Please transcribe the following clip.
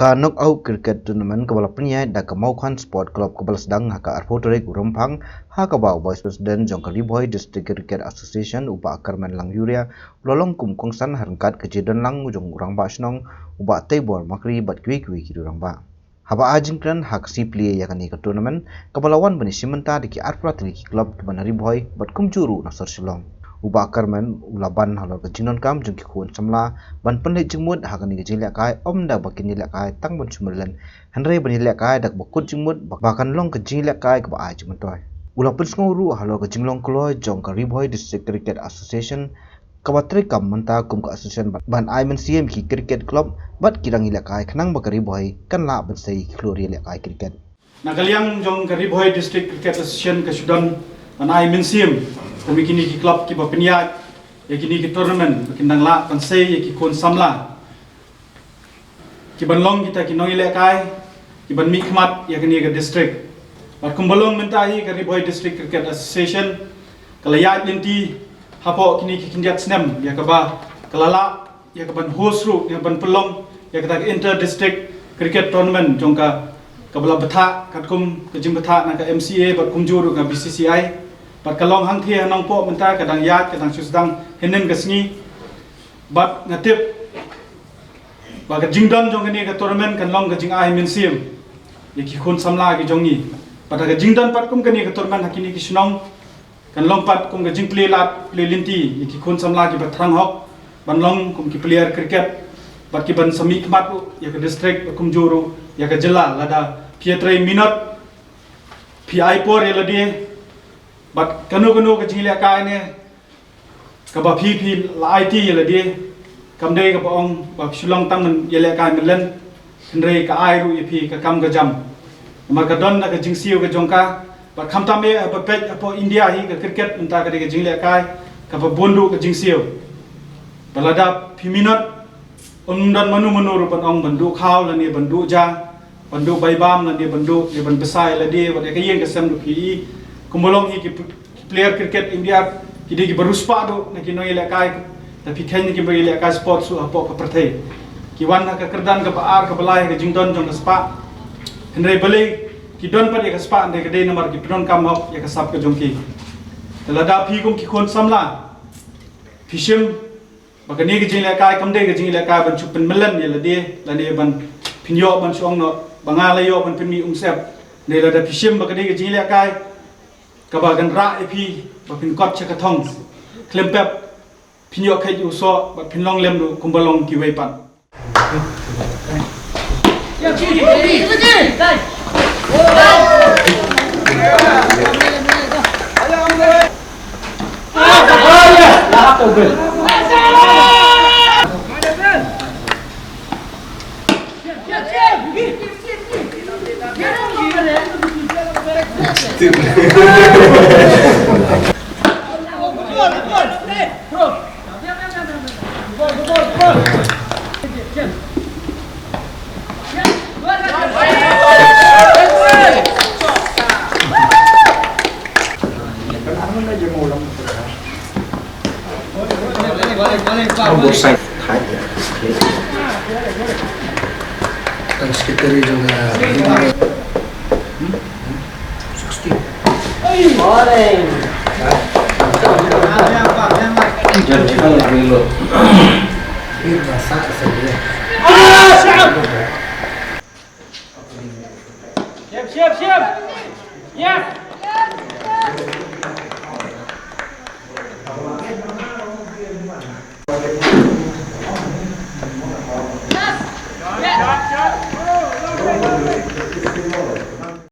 Ka knockout cricket tournament kabala penya da kamaukan sport club kabala sedang haka arpotore gurumpang haka ba vice president jong kaliboy district cricket association uba akarman lang yuria lolong kum kongsan harangkat kejidon lang jong urang ba snong uba table makri bat kwi kidurang ba haba ajingkran hak sipli yakani ka tournament kabalawan bani simenta diki arprat diki club banari boy bat kumjuru nasar silong uba akarman ulaban halor kejinon kam jong kikun samla ban pendek jengmut hakani ïalehkai omda bakin ïalehkai tang bon sumelen handre bani ïalehkai dak bakut jengmut bakan long ke ïalehkai ka ba ajmentoy ula pensnguru halor kejinglong kloy jong ka riboy district cricket association kabatri kam menta kum ka association ban aimen cm ki cricket club bat kirang ïalehkai khnang ba ka riboy kan la ban sei khlur ïalehkai cricket Nagaliang jong ka riboy district cricket association ka sudan ban aimen cm kami kini ki club ki bapenya ya kini ki tournament kindang la pansei ya ki kon samla ki banlong kita ki nong ïalehkai ki ban mikmat ya kini ka district bat kumbalong mentahi ka riboy district cricket association kalayat linti hapo kini ki kindiat snem ya ka ba kalala ya ka ban hosru ya ban pelong ya ka inter district cricket tournament jongka kabala batha katkum kejing batha na ka mca bat kumjuru ka bcci bat kalong hang thia nong po menta kadang yat kadang susdang henen gasngi bat ngatip ba ka jingdon jong kani ka tournament kan long ka jing ai min sim ye ki khun samla ki jongi bat ka jingdon pat kum kani ka tournament hakini ki snong kan long pat kum ka jing play lat play linti ye ki khun samla ki bat thrang hok ban long kum ki player cricket bat ki ban sami kmat ya ka district kum juru ya ka jilla lada pietre minot pi por ya ladi bat kanu ka ïalehkai ne ka ba phi IT la de kam dei ka ong ba sulong tang men ïalehkai melen ndrei ka ai ru pi ka kam ka jam ma ka don na ka jing siu ka jongka ba kham tam me ba pek apo india hi ka cricket unta ka de ka ïalehkai ka ba bondu ka jing siu balada phi minot dan manu ru ban ong bandu khaw la ne bandu ja bandu baibam la ne bandu ban besai la de ba ka yeng ka sem lu pi kumbolong hi ki player cricket India ki de ki baruspa do na ki no ïalehkai tapi khen ki bagi ïalehkai sport su apo ka prathe ki wan ka kerdan ka baar ka balai ka jingdon jong ka spa hendrai bale ki don pa de ka spa de ka de namar ki pron kam hok ya ka sap ka jong ki lada phi kum ki khon samla phishim bakani ki ïalehkai kam de ka ïalehkai ban chupen melan ya la de la ne ban phinyo ban song no bangala yo ban pinmi sep ne lada phishim bakani ki ïalehkai kabagan ra epi bapin kot chakathong klempep pinyo khai uso ba pinlong lemdu kumbalong ki weipan both sides tight. Dan sekitar juga 16. Morning. Jadi kalau dulu. Ini masak saja. Siap. Ya.